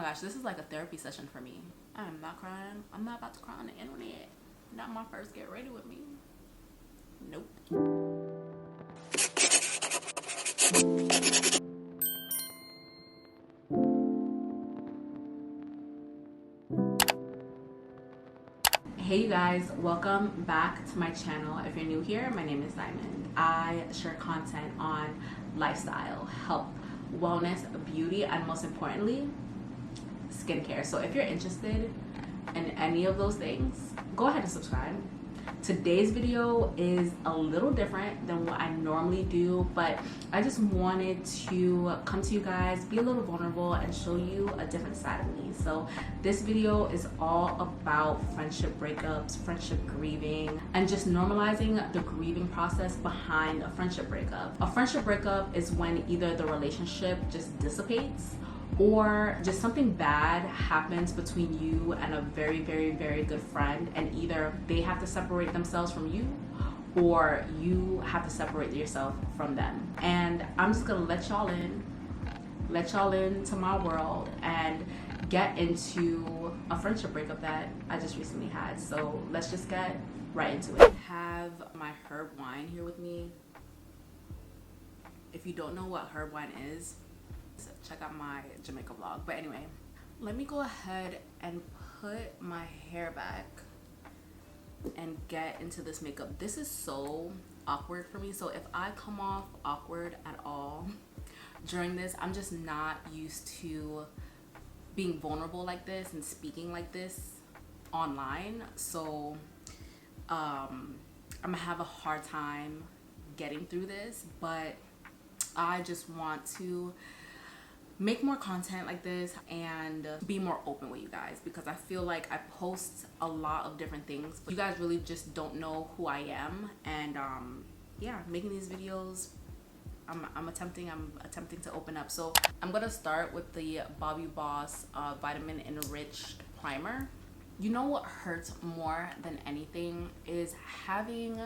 gosh, this is like a therapy session for me. I am not crying. I'm not about to cry on the internet. Not my first get ready with me. Nope. Hey you guys, welcome back to my channel. If you're new here, my name is Diamond. I share content on lifestyle, health, wellness, beauty, and most importantly, skincare. So if you're interested in any of those things, go ahead and subscribe. Today's video is a little different than what I normally do, but I just wanted to come to you guys, be a little vulnerable, and show you a different side of me. So this video is all about friendship breakups, friendship grieving, and just normalizing the grieving process behind a friendship breakup. A friendship breakup is when either the relationship just dissipates or just something bad happens between you and a very, very, very good friend, and either they have to separate themselves from you or you have to separate yourself from them. And I'm just gonna let y'all into my world and get into a friendship breakup that I just recently had. So let's just get right into it. I have my herb wine here with me. If you don't know what herb wine is, check out my Jamaica vlog. But anyway, let me go ahead and put my hair back and get into this makeup. This is so awkward for me, so if I come off awkward at all during this, I'm just not used to being vulnerable like this and speaking like this online. So I'm gonna have a hard time getting through this, but I just want to make more content like this and be more open with you guys, because I feel like I post a lot of different things, but you guys really just don't know who I am. And yeah, making these videos, I'm attempting to open up. So I'm gonna start with the Bobbi Vitamin Enriched Primer. You know what hurts more than anything is having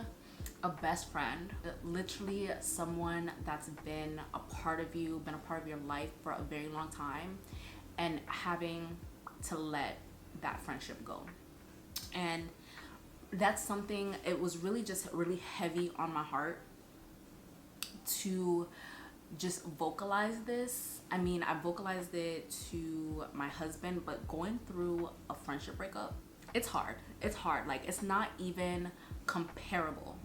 a best friend, literally someone that's been a part of you, been a part of your life for a very long time, and having to let that friendship go. And that's something, it was really just really heavy on my heart to just vocalize this. I mean, I vocalized it to my husband, but going through a friendship breakup, it's hard. Like, it's not even comparable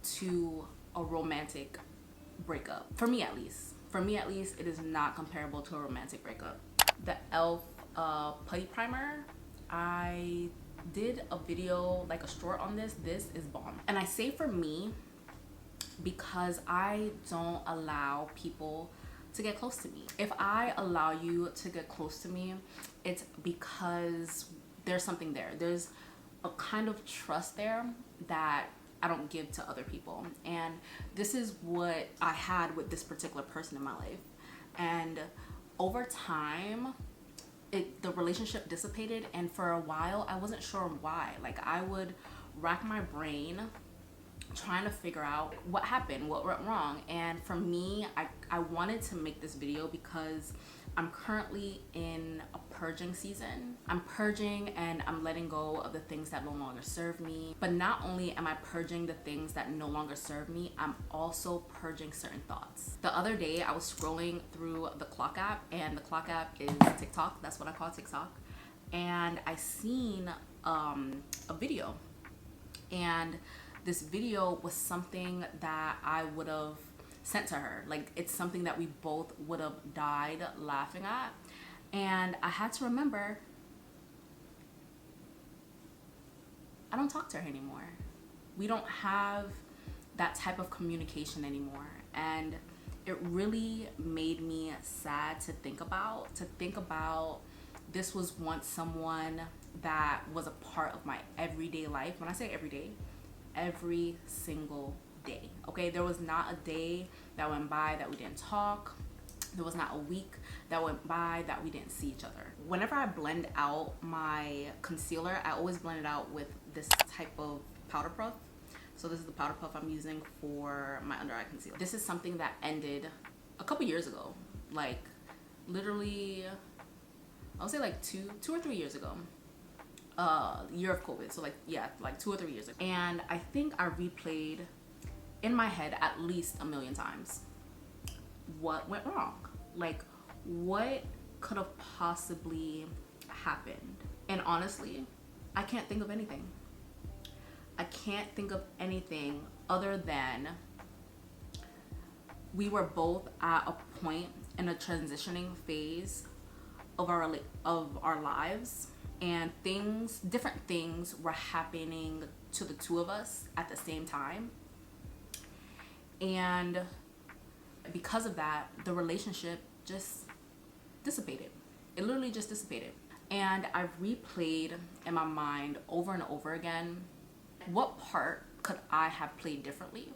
to a romantic breakup. For me at least, it is not comparable to a romantic breakup. The e.l.f. Putty Primer, I did a video, like a short on this. This is bomb. And I say for me because I don't allow people to get close to me. If I allow you to get close to me, it's because there's something there. There's a kind of trust there that I don't give to other people. And this is what I had with this particular person in my life. And over time, the relationship dissipated, and for a while I wasn't sure why. Like, I would rack my brain trying to figure out what happened, what went wrong. And for me, I wanted to make this video because I'm currently in a purging season. I'm purging and I'm letting go of the things that no longer serve me. But not only am I purging the things that no longer serve me, I'm also purging certain thoughts. The other day I was scrolling through the Clock app, and the Clock app is TikTok. That's what I call TikTok. And I seen a video, and this video was something that I would have sent to her. Like, it's something that we both would have died laughing at. And I had to remember, I don't talk to her anymore. We don't have that type of communication anymore. And it really made me sad to think about. This was once someone that was a part of my everyday life. When I say everyday, every single day. Okay, there was not a day that went by that we didn't talk. There was not a week that went by that we didn't see each other. Whenever I blend out my concealer, I always blend it out with this type of powder puff. So this is the powder puff I'm using for my under eye concealer. This is something that ended a couple years ago, like literally, I would say like two or 3 years ago. Year of COVID. So like, yeah, like 2 or 3 years ago. And I think I replayed in my head at least a million times what went wrong. Like, what could have possibly happened? And honestly, I can't think of anything. I can't think of anything other than we were both at a point in a transitioning phase of our lives, and different things were happening to the two of us at the same time. And because of that, the relationship just dissipated. It literally just dissipated. And I've replayed in my mind over and over again, what part could I have played differently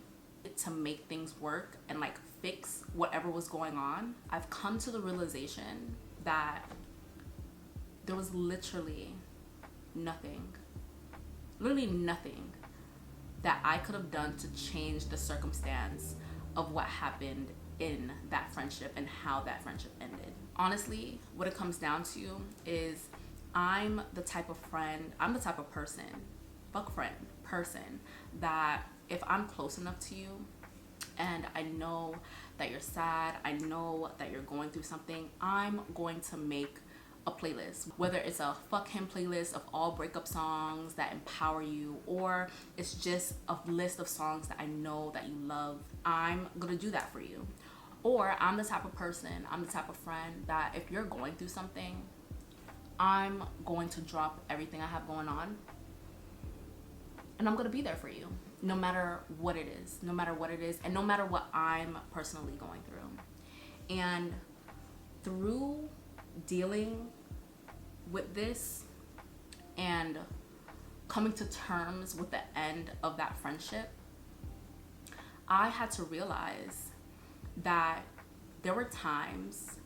to make things work and like fix whatever was going on? I've come to the realization that there was literally nothing that I could have done to change the circumstance of what happened in that friendship and how that friendship ended. Honestly, what it comes down to is I'm the type of person, that if I'm close enough to you and I know that you're sad, I know that you're going through something, I'm going to make a playlist, whether it's a fuck him playlist of all breakup songs that empower you, or it's just a list of songs that I know that you love. I'm gonna do that for you. Or I'm the type of person, I'm the type of friend that if you're going through something, I'm going to drop everything I have going on and I'm gonna be there for you, no matter what it is, and no matter what I'm personally going through. And through dealing with this and coming to terms with the end of that friendship, I had to realize that there were times,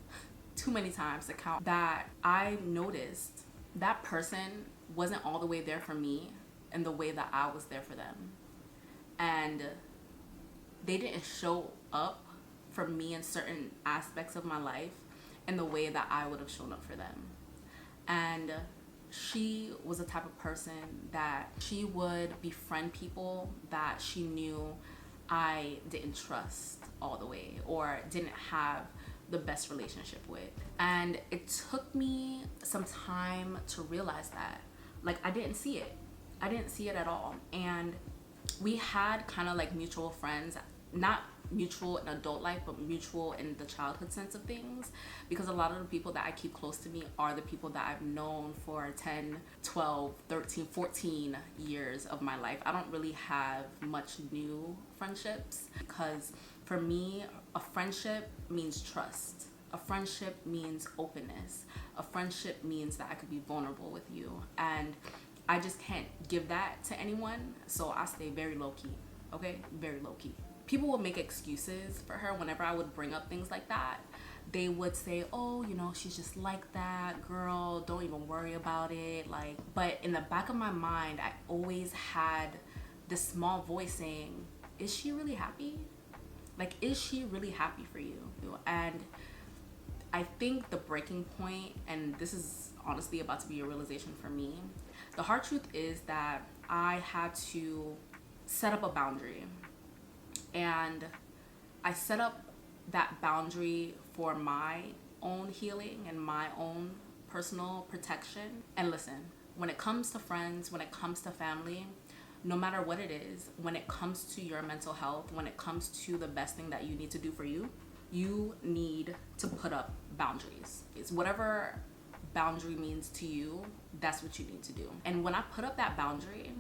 too many times to count, that I noticed that person wasn't all the way there for me in the way that I was there for them. And they didn't show up for me in certain aspects of my life in the way that I would have shown up for them. And she was the type of person that she would befriend people that she knew I didn't trust all the way or didn't have the best relationship with. And it took me some time to realize that. Like, I didn't see it at all. And we had kind of like mutual friends, not mutual in adult life, but mutual in the childhood sense of things, because a lot of the people that I keep close to me are the people that I've known for 10, 12, 13, 14 years of my life. I don't really have much new friendships, because for me, a friendship means trust. A friendship means openness. A friendship means that I could be vulnerable with you. And I just can't give that to anyone, so I stay very low-key, okay? Very low-key. People would make excuses for her whenever I would bring up things like that. They would say, oh, you know, she's just like that, girl, don't even worry about it. Like, but in the back of my mind, I always had this small voice saying, is she really happy? Like, is she really happy for you? And I think the breaking point, and this is honestly about to be a realization for me, the hard truth is that I had to set up a boundary. And I set up that boundary for my own healing and my own personal protection. And listen, when it comes to friends, when it comes to family, no matter what it is, when it comes to your mental health, when it comes to the best thing that you need to do for you, you need to put up boundaries. It's whatever boundary means to you, that's what you need to do. And when I put up that boundary,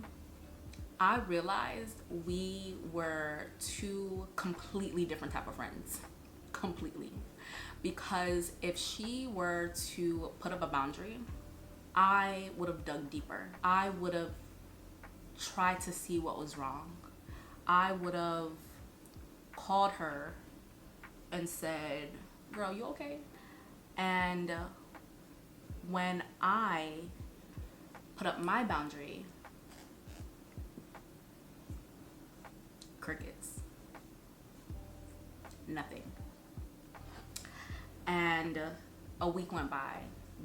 I realized we were two completely different type of friends. Completely. Because if she were to put up a boundary, I would have dug deeper. I would have tried to see what was wrong. I would have called her and said, girl, you okay? And when I put up my boundary, crickets. Nothing. And A week went by,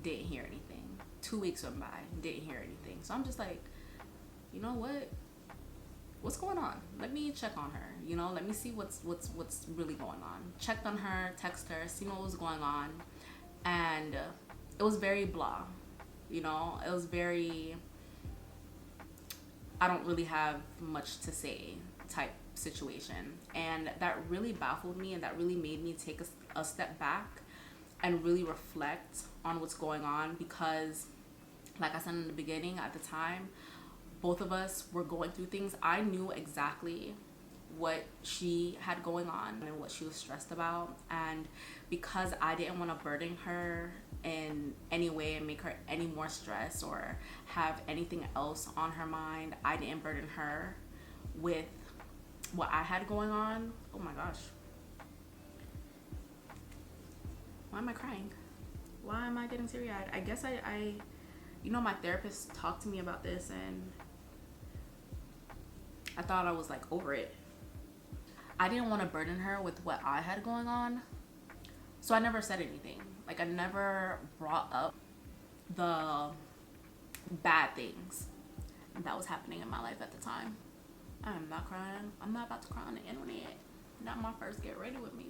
didn't hear anything. 2 weeks went by, didn't hear anything. So I'm just like, you know what? What's going on? Let me check on her. You know, let me see what's really going on. Checked on her, text her, seen what was going on, and it was very blah. You know, it was very, I don't really have much to say type situation. And that really baffled me, and that really made me take a step back and really reflect on what's going on, because like I said in the beginning, at the time, both of us were going through things. I knew exactly what she had going on and what she was stressed about, and because I didn't want to burden her in any way and make her any more stressed or have anything else on her mind, I didn't burden her with what I had going on. Oh my gosh, why am I crying? Why am I getting teary-eyed? I guess I you know, my therapist talked to me about this, and I thought I was like over it. I didn't want to burden her with what I had going on, so I never said anything. Like, I never brought up the bad things that was happening in my life at the time. I am not crying. I'm not about to cry on the internet. Not my first get ready with me.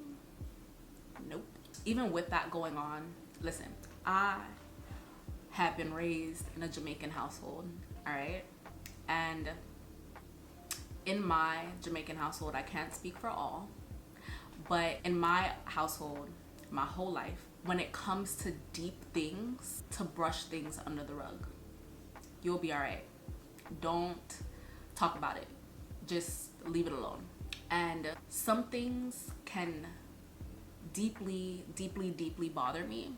Nope. Even with that going on, listen, I have been raised in a Jamaican household, all right? And in my Jamaican household, I can't speak for all, but in my household, my whole life, when it comes to deep things, to brush things under the rug, you'll be all right. Don't talk about it. Just leave it alone. And some things can deeply, deeply, deeply bother me.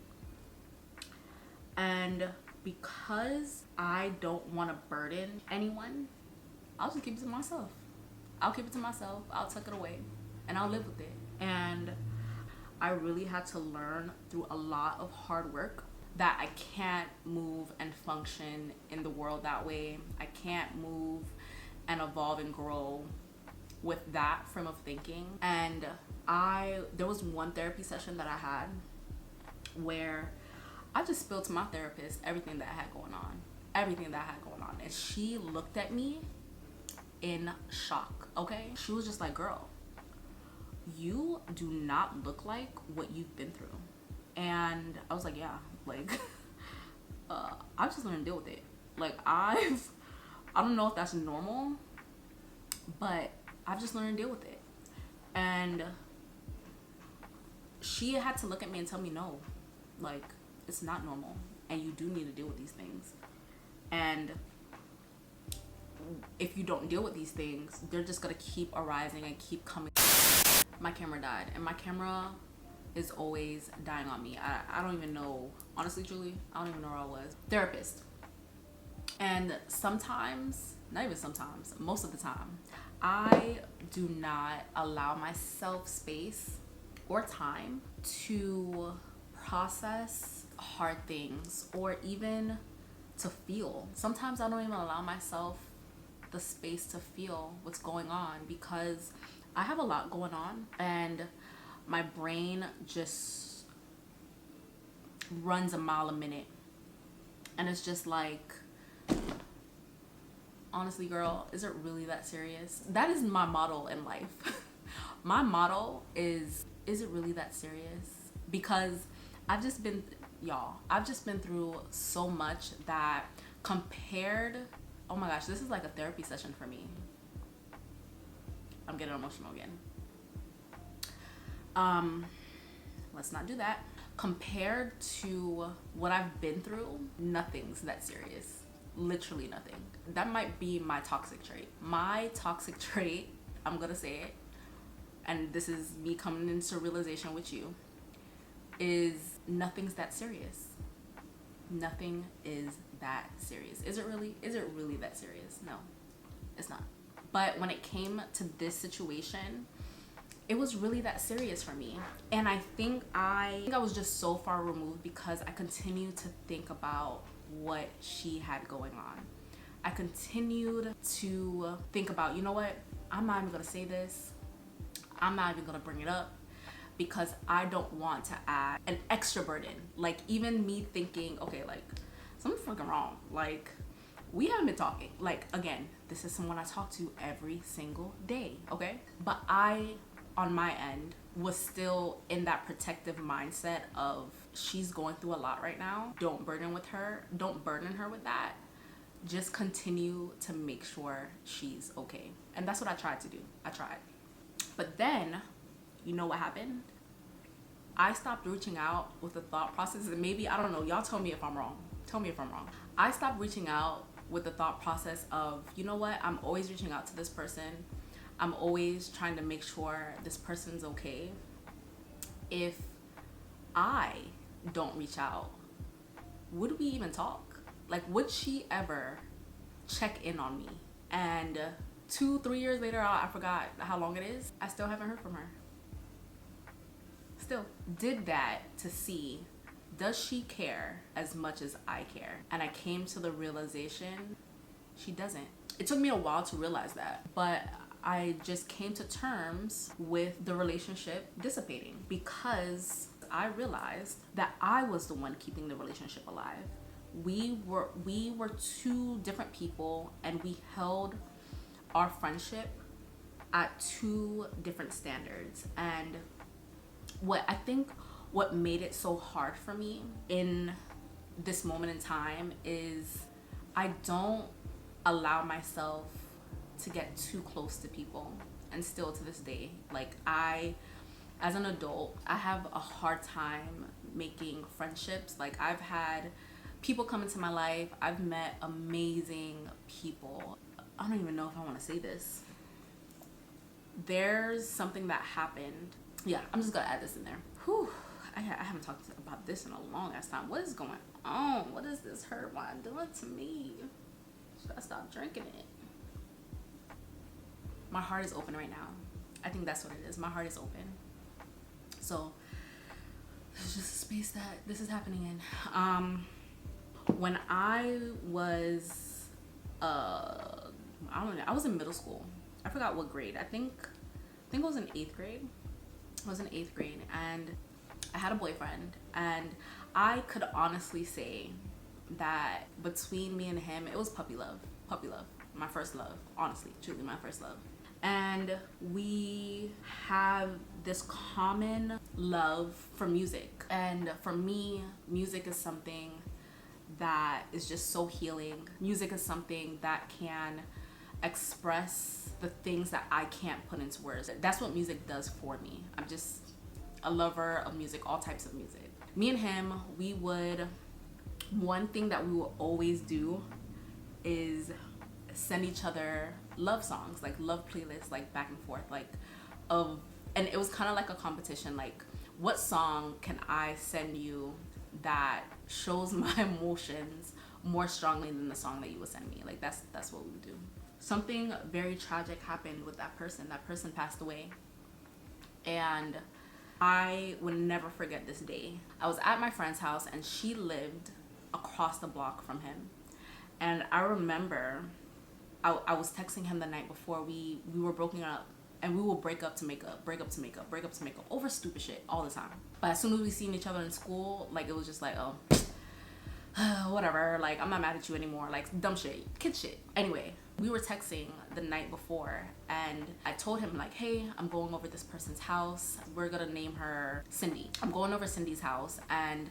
And because I don't want to burden anyone, I'll just keep it to myself. I'll keep it to myself. I'll tuck it away and I'll live with it. And I really had to learn through a lot of hard work that I can't move and function in the world that way. I can't move and evolve and grow with that frame of thinking. And there was one therapy session that I had where I just spilled to my therapist everything that I had going on. And she looked at me in shock, okay? She was just like, girl, you do not look like what you've been through. And I was like, yeah, like, I've just learned to deal with it. Like, I don't know if that's normal, but I've just learned to deal with it. And she had to look at me and tell me, no, like, it's not normal, and you do need to deal with these things. And if you don't deal with these things, they're just gonna keep arising and keep coming. My camera died, and my camera is always dying on me. I don't even know, honestly, Julie, I don't even know where I was. Therapist. And sometimes, not even sometimes, most of the time, I do not allow myself space or time to process hard things or even to feel. Sometimes I don't even allow myself the space to feel what's going on, because I have a lot going on and my brain just runs a mile a minute. And it's just like, honestly, girl, is it really that serious? That is my motto in life. My motto is it really that serious? Because I've just been through so much that compared, oh my gosh, this is like a therapy session for me. I'm getting emotional again. Let's not do that. Compared to what I've been through, nothing's that serious. Literally nothing. That might be my toxic trait. My toxic trait, I'm gonna say it, and this is me coming into realization with you, is nothing's that serious. Nothing is that serious. Is it really that serious? No, it's not. But when it came to this situation, it was really that serious for me. And I think I was just so far removed because I continued to think about what she had going on. I continued to think about, you know what, I'm not even gonna say this. I'm not even gonna bring it up, because I don't want to add an extra burden. Like, even me thinking, okay, like, something's fucking wrong. Like, we haven't been talking. Like, again, this is someone I talk to every single day, okay? But I, on my end, was still in that protective mindset of, she's going through a lot right now. Don't burden her with that. Just continue to make sure she's okay. And that's what I tried to do. I tried. But then, you know what happened? I stopped reaching out with the thought process, and maybe, I don't know, y'all tell me if I'm wrong. Tell me if I'm wrong. I stopped reaching out with the thought process of, you know what, I'm always reaching out to this person. I'm always trying to make sure this person's okay. If I don't reach out, would we even talk? Like, would she ever check in on me? And 2-3 years later, I forgot how long it is, I still haven't heard from her. Still. Did that to see, does she care as much as I care? And I came to the realization, she doesn't. It took me a while to realize that, but I just came to terms with the relationship dissipating, because I realized that I was the one keeping the relationship alive. We were two different people, and we held our friendship at two different standards. And what made it so hard for me in this moment in time is I don't allow myself to get too close to people. And still to this day, like, as an adult, I have a hard time making friendships. Like, I've had people come into my life. I've met amazing people. I don't even know if I want to say this. There's something that happened. Yeah, I'm just gonna add this in there. Whew, I haven't talked about this in a long ass time. What is going on? What is this hurt wine doing to me? Should I stop drinking it? My heart is open right now. I think that's what it is. My heart is open. So it's just a space that this is happening in. When I was, I don't know, I was in middle school. I forgot what grade. I think it was in 8th grade. I was in 8th grade, and I had a boyfriend, and I could honestly say that between me and him, it was puppy love, my first love, honestly, truly my first love. And we have this common love for music, and for me, music is something that is just so healing. Music is something that can express the things that I can't put into words. That's what music does for me. I'm just a lover of music, all types of music. Me and him, one thing that we will always do is send each other love songs, like love playlists, like back and forth, and it was kind of like a competition, like, what song can I send you that shows my emotions more strongly than the song that you would send me? Like, that's what we would do. Something very tragic happened with that person. That person passed away, and I would never forget this day. I was at my friend's house, and she lived across the block from him. And I remember I was texting him the night before we were broken up, and we will break up to make up over stupid shit all the time. But as soon as we seen each other in school, like, it was just like, oh, whatever, like, I'm not mad at you anymore, like, dumb shit, kid shit. Anyway, we were texting the night before, and I told him, like, hey, I'm going over this person's house. We're gonna name her Cindy. I'm going over Cindy's house, and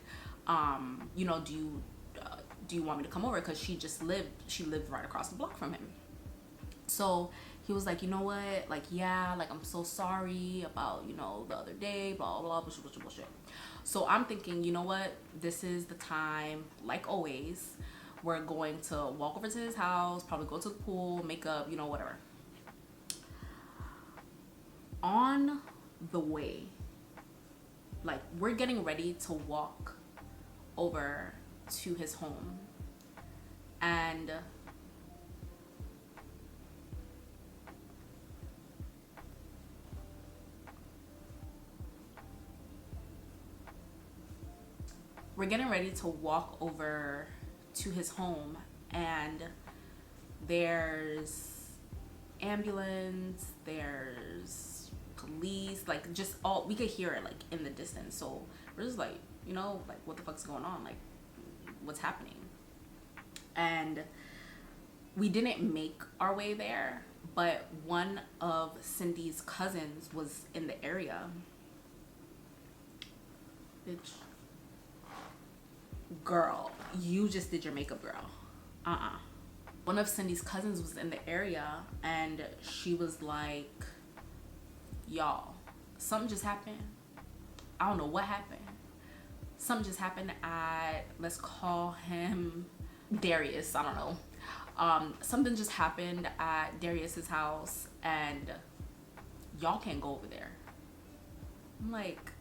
you know, do you want me to come over? Because she lived right across the block from him. So he was like, you know what, like, yeah, like, I'm so sorry about, you know, the other day, blah blah blah, bullshit. So I'm thinking, you know what, this is the time, like always, we're going to walk over to his house, probably go to the pool, make up, you know, whatever. On the way, like, we're getting ready to walk over to his home, and we're getting ready to walk over to his home, and there's ambulance, there's police, like just all, we could hear it like in the distance. So we're just like, you know, like what the fuck's going on, like what's happening. And we didn't make our way there, but one of Cindy's cousins was in the area. Bitch, girl, you just did your makeup, girl. One of Cindy's cousins was in the area, and she was like, y'all, something just happened. I don't know what happened. Something just happened at, let's call him Darius, I don't know. Something just happened at Darius's house, and y'all can't go over there. I'm like,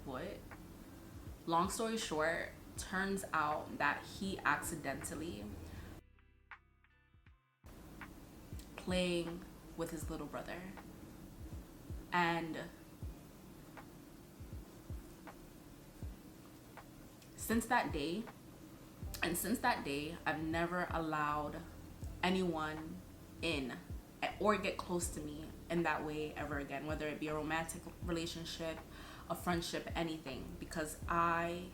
what? Long story short, turns out that he accidentally playing with his little brother, and since that day I've never allowed anyone in or get close to me in that way ever again, whether it be a romantic relationship, a friendship, anything, because I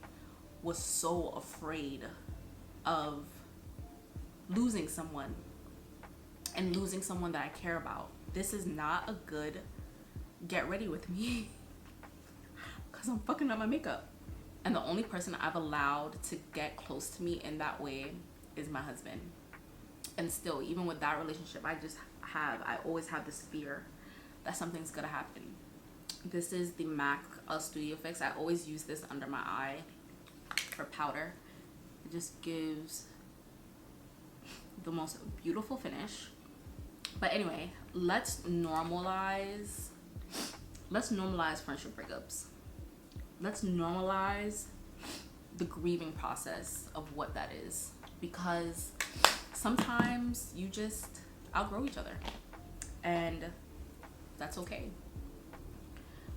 was so afraid of losing someone, and losing someone that I care about. This is not a good get ready with me because I'm fucking up my makeup. And the only person I've allowed to get close to me in that way is my husband. And still, even with that relationship, I always have this fear that something's gonna happen. This is the MAC Studio Fix. I always use this under my eye for powder. It just gives the most beautiful finish. But anyway, let's normalize friendship breakups. Let's normalize the grieving process of what that is, because sometimes you just outgrow each other, and that's okay.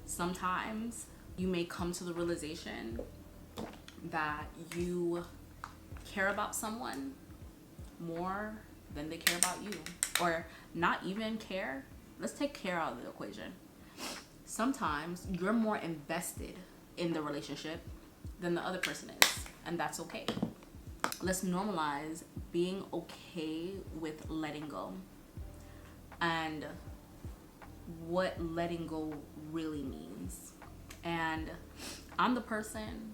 Sometimes you may come to the realization that you care about someone more than they care about you, or not even care. Let's take care out of the equation. Sometimes you're more invested in the relationship than the other person is, and that's okay. Let's normalize being okay with letting go, and what letting go really means. And I'm the person,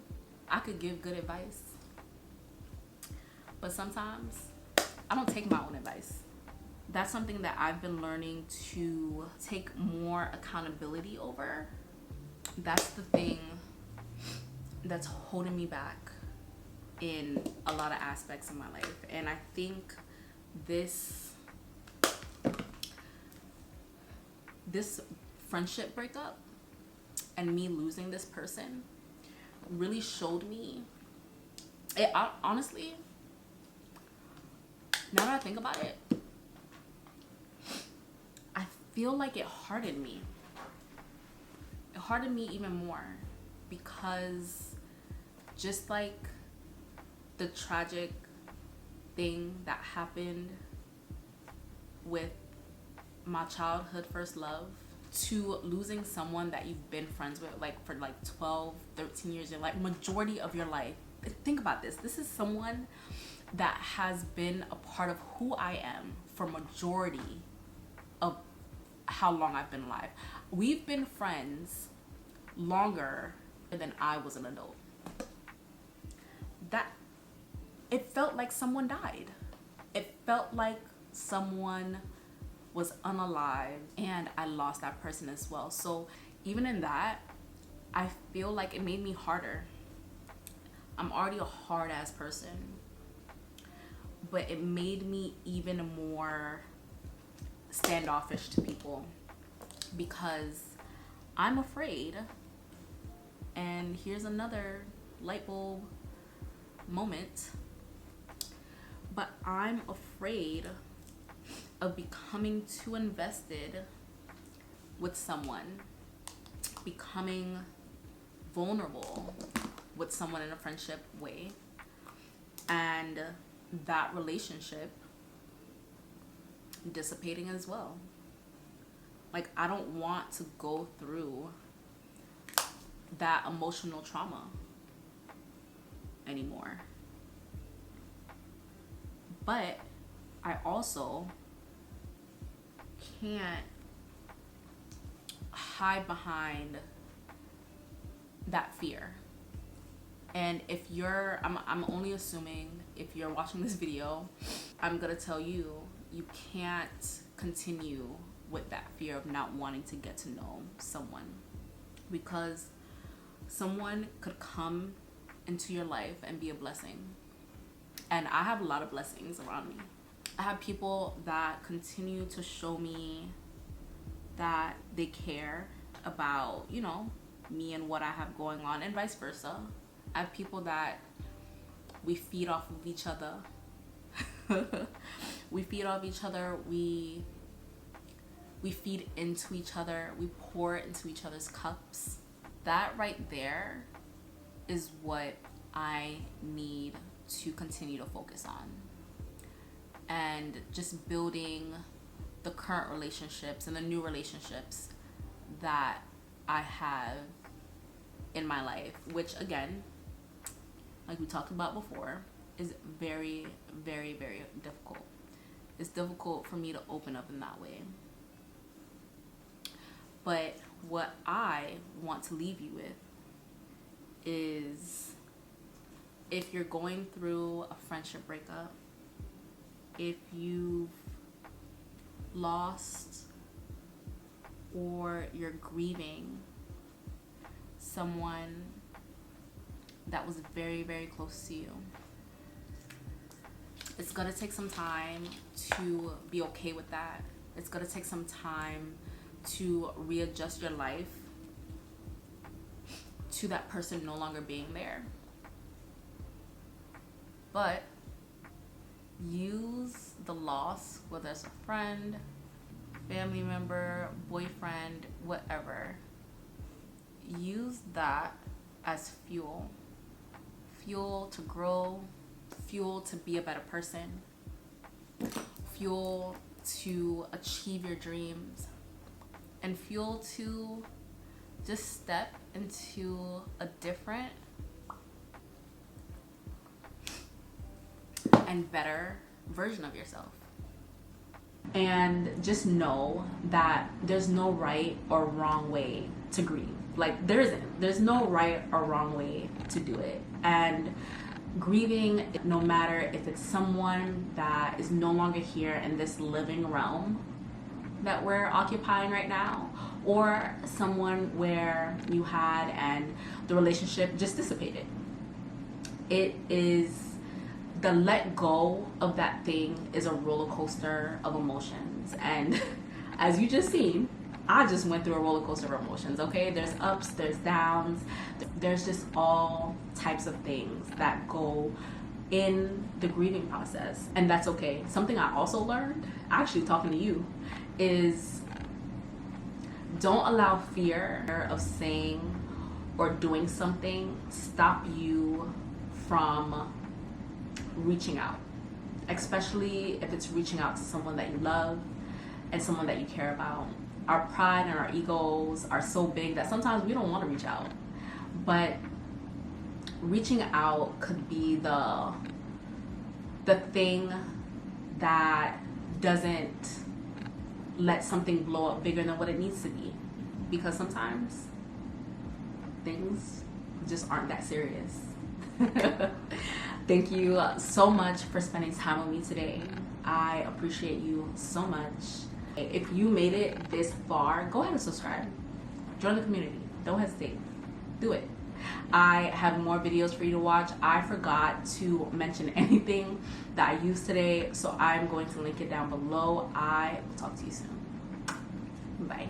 I could give good advice, but sometimes I don't take my own advice. That's something that I've been learning to take more accountability over. That's the thing that's holding me back in a lot of aspects of my life. And I think this friendship breakup and me losing this person really showed me it. Honestly, now that I think about it, I feel like it hardened me. It hardened me even more, because just like the tragic thing that happened with my childhood first love, to losing someone that you've been friends with like for like 12, 13 years, your life, majority of your life. Think about this. This is someone that has been a part of who I am for majority of how long I've been alive. We've been friends longer than I was an adult. That it felt like someone died. It felt like someone was unalived, and I lost that person as well. So even in that, I feel like it made me harder. I'm already a hard ass person, but it made me even more standoffish to people, because I'm afraid. And here's another light bulb moment, but I'm afraid of becoming too invested with someone, becoming vulnerable with someone in a friendship way, and that relationship dissipating as well. Like, I don't want to go through that emotional trauma anymore. But I also can't hide behind that fear. And if you're, I'm only assuming if you're watching this video, I'm gonna tell you, you can't continue with that fear of not wanting to get to know someone, because someone could come into your life and be a blessing. And I have a lot of blessings around me. I have people that continue to show me that they care about, you know, me and what I have going on, and vice versa. I have people that we feed off of each other. We feed off each other. We feed into each other. We pour into each other's cups. That right there is what I need to continue to focus on. And just building the current relationships and the new relationships that I have in my life, which again, like we talked about before, is very, very, very difficult. It's difficult for me to open up in that way. But what I want to leave you with is, if you're going through a friendship breakup, if you've lost or you're grieving someone that was very, very close to you, it's gonna take some time to be okay with that. It's gonna take some time to readjust your life to that person no longer being there. But use the loss, whether it's a friend, family member, boyfriend, whatever, use that as fuel. Fuel to grow, fuel to be a better person, fuel to achieve your dreams, and fuel to just step into a different and better version of yourself. And just know that there's no right or wrong way to grieve. Like, there's no right or wrong way to do it. And grieving, no matter if it's someone that is no longer here in this living realm that we're occupying right now, or someone where you had and the relationship just dissipated, it is, the let go of that thing is a roller coaster of emotions. And as you just seen, I just went through a roller coaster of emotions, okay? There's ups, there's downs, there's just all types of things that go in the grieving process, and that's okay. Something I also learned, actually talking to you, is don't allow fear of saying or doing something stop you from reaching out, especially if it's reaching out to someone that you love and someone that you care about. Our pride and our egos are so big that sometimes we don't want to reach out, but reaching out could be the thing that doesn't let something blow up bigger than what it needs to be, because sometimes things just aren't that serious. Thank you so much for spending time with me today. I appreciate you so much. If you made it this far, go ahead and subscribe. Join the community. Don't hesitate. Do it. I have more videos for you to watch. I forgot to mention anything that I used today, so I'm going to link it down below. I will talk to you soon. Bye.